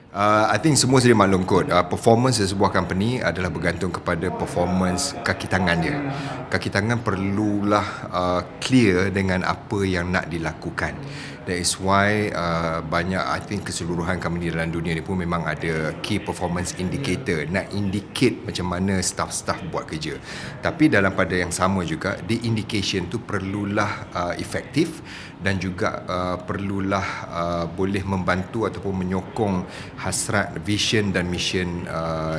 I think semua sedia maklum kot, performance sebuah company adalah bergantung kepada performance kaki tangan dia. Kaki tangan perlulah clear dengan apa yang nak dilakukan. That is why banyak, I think keseluruhan company dalam dunia ni pun memang ada key performance indicator, nak indicate macam mana staff-staff buat kerja. Tapi dalam pada yang sama juga, the indication tu perlulah efektif dan juga perlulah boleh membantu ataupun menyokong hasrat, vision dan mission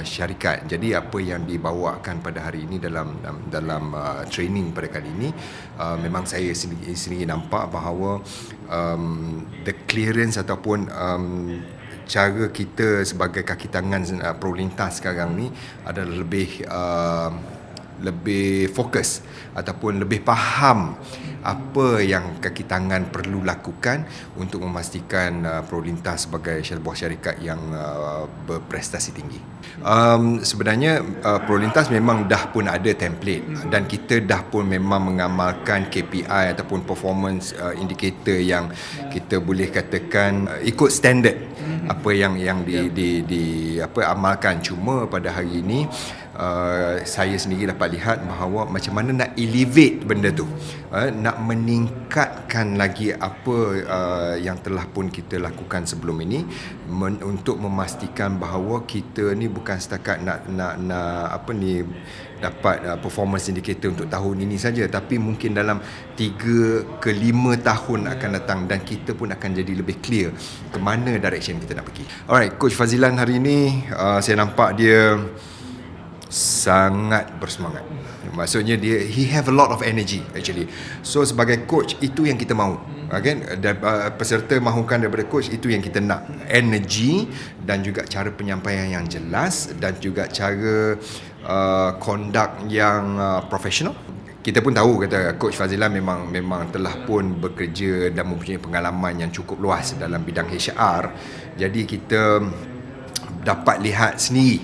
syarikat. Jadi apa yang dibawakan pada hari ini dalam training pada kali ini, memang saya sendiri nampak bahawa the clearance ataupun cara kita sebagai kaki tangan PROLINTAS sekarang ni adalah lebih fokus ataupun lebih faham apa yang kaki tangan perlu lakukan untuk memastikan PROLINTAS sebagai sebuah syarikat yang berprestasi tinggi. Sebenarnya PROLINTAS memang dah pun ada template dan kita dah pun memang mengamalkan KPI ataupun performance indicator yang kita boleh katakan ikut standard apa yang amalkan. Cuma pada hari ini saya sendiri dapat lihat bahawa macam mana nak elevate benda tu, nak meningkatkan lagi apa yang telah pun kita lakukan sebelum ini, untuk memastikan bahawa kita ni bukan setakat nak dapat performance indicator untuk tahun ini saja, tapi mungkin dalam 3 ke 5 tahun akan datang, dan kita pun akan jadi lebih clear ke mana direction kita nak pergi. Alright, Coach Fazilan hari ini saya nampak dia sangat bersemangat. Maksudnya he have a lot of energy actually. So sebagai coach, itu yang kita mahu. Okay? Peserta mahukan daripada coach, itu yang kita nak. Energy dan juga cara penyampaian yang jelas dan juga cara conduct yang professional. Kita pun tahu kata Coach Fazilan memang telah pun bekerja dan mempunyai pengalaman yang cukup luas dalam bidang HR. Jadi kita dapat lihat sendiri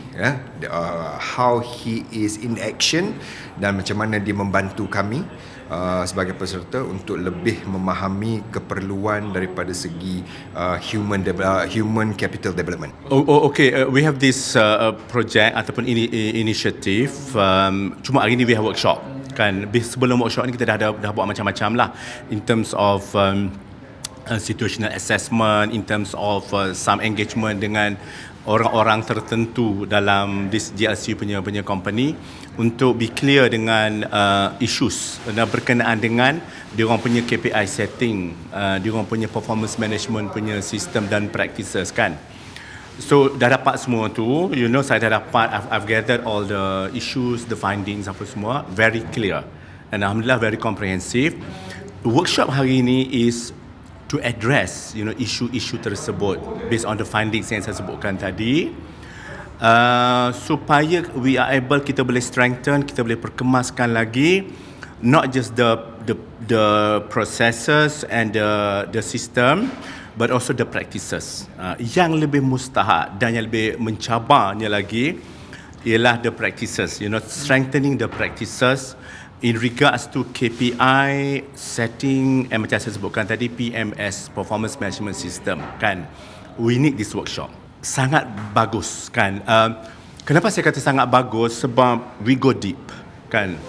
how he is in action dan macam mana dia membantu kami sebagai peserta untuk lebih memahami keperluan daripada segi human capital development. Okay. We have this project ataupun initiative. Cuma hari ni we have workshop kan. Sebelum workshop ni kita dah buat macam-macam lah in terms of situational assessment, in terms of some engagement dengan orang-orang tertentu dalam this GLC punya company untuk be clear dengan issues dan berkenaan dengan diorang punya KPI setting, diorang punya performance management punya sistem dan practices kan. So dah dapat semua tu, saya dah dapat, I've gathered all the issues, the findings apa semua, very clear and alhamdulillah very comprehensive. Workshop hari ini is to address isu-isu tersebut based on the findings yang saya sebutkan tadi, supaya we are able, kita boleh strengthen, kita boleh perkemaskan lagi not just the processes and the system but also the practices. Yang lebih mustahak dan yang lebih mencabarnya lagi ialah the practices, strengthening the practices in regards to KPI setting, macam saya sebutkan tadi, PMS, Performance Management System kan. We need this workshop. Sangat bagus kan. Kenapa saya kata sangat bagus? Sebab we go deep kan.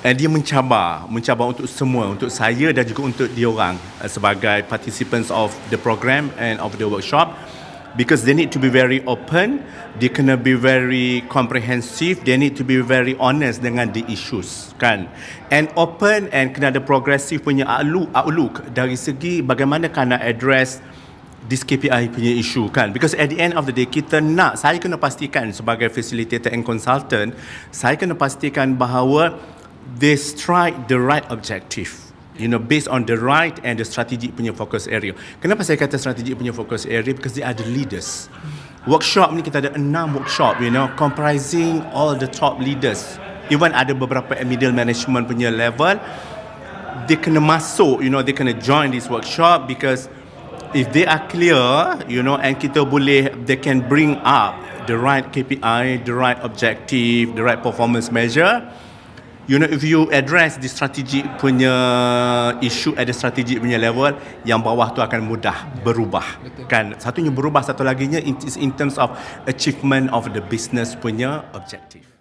And dia mencabar untuk semua, untuk saya dan juga untuk diorang sebagai participants of the program and of the workshop, because they need to be very open, they kena be very comprehensive, they need to be very honest dengan the issues kan, and open, and kena ada progressive punya outlook dari segi bagaimana kena address this KPI punya issue kan. Because at the end of the day, saya kena pastikan sebagai facilitator and consultant, saya kena pastikan bahawa they strike the right objective, based on the right and the strategic punya focus area. Kenapa saya kata strategic punya focus area? Because they are the leaders. Workshop ni kita ada 6 workshop, comprising all the top leaders. Even ada beberapa middle management punya level. They kena masuk, they kena join this workshop, because if they are clear, and kita boleh, they can bring up the right KPI, the right objective, the right performance measure, if you address the strategic punya issue at the strategic punya level, yang bawah tu akan mudah berubah. Kan, satunya berubah, satu laginya in terms of achievement of the business punya objective.